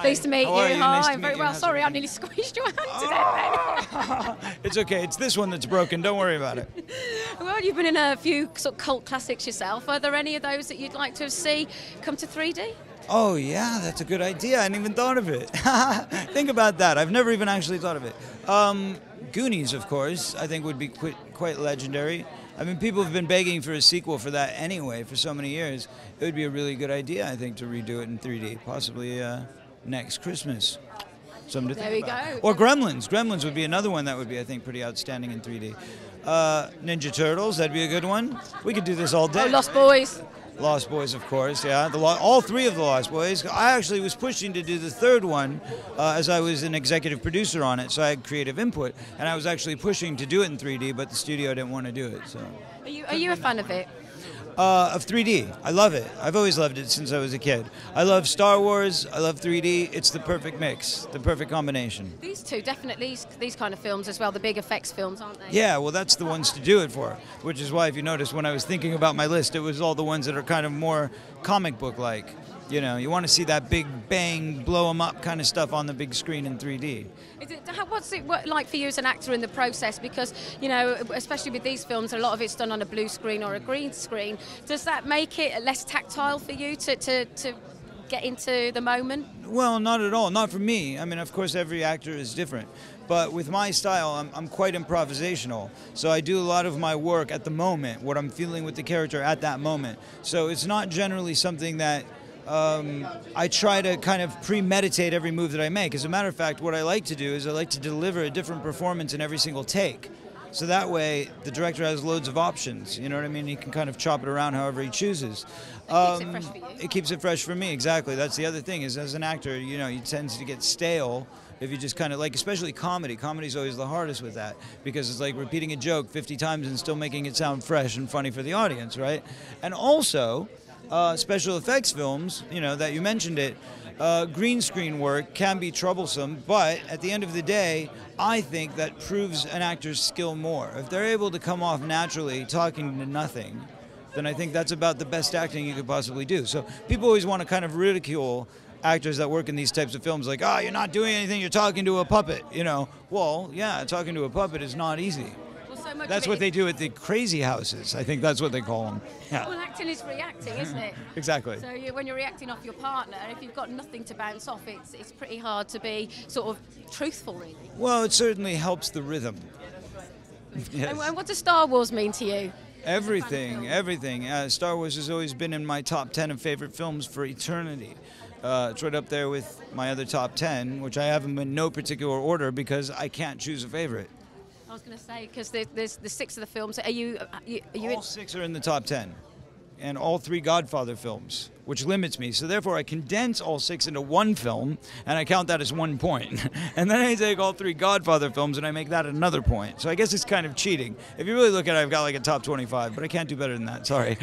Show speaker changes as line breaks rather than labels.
Pleased to meet you.
How are you? Nice
Hi,
to
I'm
meet
very
you.
well.
How's
Sorry, I
everything?
nearly squeezed your hand to death.
It's okay. It's this one that's broken. Don't worry about it.
Well, you've been in a few sort of cult classics yourself. Are there any of those that you'd like to see come to 3D?
Oh, yeah, that's a good idea. I hadn't even thought of it. Think about that. I've never even actually thought of it. Goonies, of course, I think would be quite legendary. I mean, people have been begging for a sequel for that anyway for so many years. It would be a really good idea, I think, to redo it in 3D, possibly next Christmas. Something to think about.
There we go.
Or Gremlins. Gremlins would be another one that would be, I think, pretty outstanding in 3D. Ninja Turtles, that'd be a good one. We could do this all day.
Oh, Lost Boys.
Lost Boys, of course, yeah. All three of the Lost Boys. I actually was pushing to do the third one as I was an executive producer on it, so I had creative input. And I was actually pushing to do it in 3D, but the studio didn't want to do it. So.
Are you a fan of it?
Of 3D. I love it. I've always loved it since I was a kid. I love Star Wars. I love 3D. It's the perfect mix, the perfect combination.
These two, definitely these kind of films as well, the big effects films, aren't they?
Yeah, well, that's the ones to do it for, which is why, if you notice, when I was thinking about my list, it was all the ones that are kind of more comic book-like. You know, you want to see that big bang, blow 'em up kind of stuff on the big screen in 3D.
What's it like for you as an actor in the process? Because, you know, especially with these films, a lot of it's done on a blue screen or a green screen. Does that make it less tactile for you to get into the moment?
Well, not at all. Not for me. I mean, of course, every actor is different. But with my style, I'm quite improvisational. So I do a lot of my work at the moment, what I'm feeling with the character at that moment. So it's not generally something that I try to kind of premeditate every move that I make. As a matter of fact, what I like to do is I like to deliver a different performance in every single take. So that way, the director has loads of options. You know what I mean? He can kind of chop it around however he chooses.
It keeps it fresh for you.
It keeps it fresh for me, exactly. That's the other thing, is as an actor, you know, you tend to get stale if you just kind of, like, especially comedy. Comedy's always the hardest with that, because it's like repeating a joke 50 times and still making it sound fresh and funny for the audience, right? And also, special effects films, you know, that you mentioned it, green screen work can be troublesome, but at the end of the day, I think that proves an actor's skill more. If they're able to come off naturally talking to nothing, then I think that's about the best acting you could possibly do. So people always want to kind of ridicule actors that work in these types of films, like, oh, you're not doing anything, you're talking to a puppet, you know. Well, yeah, talking to a puppet is not easy. That's what they do at the crazy houses. I think that's what they call them. Yeah.
Well, acting is reacting, isn't it?
Exactly.
So when you're reacting off your partner, if you've got nothing to bounce off, it's pretty hard to be sort of truthful, really.
Well, it certainly helps the rhythm. Yes.
And what does Star Wars mean to you?
Everything, everything. Star Wars has always been in my top 10 of favorite films for eternity. It's right up there with my other top 10, which I have them in no particular order because I can't choose a favorite.
I was going to say, because there's the 6 of the films. Are you
all 6 are in the top 10, and all 3 Godfather films, which limits me. So therefore, I condense all 6 into one film, and I count that as 1 point. And then I take all 3 Godfather films, and I make that another point. So I guess it's kind of cheating. If you really look at it, I've got like a top 25, but I can't do better than that. Sorry.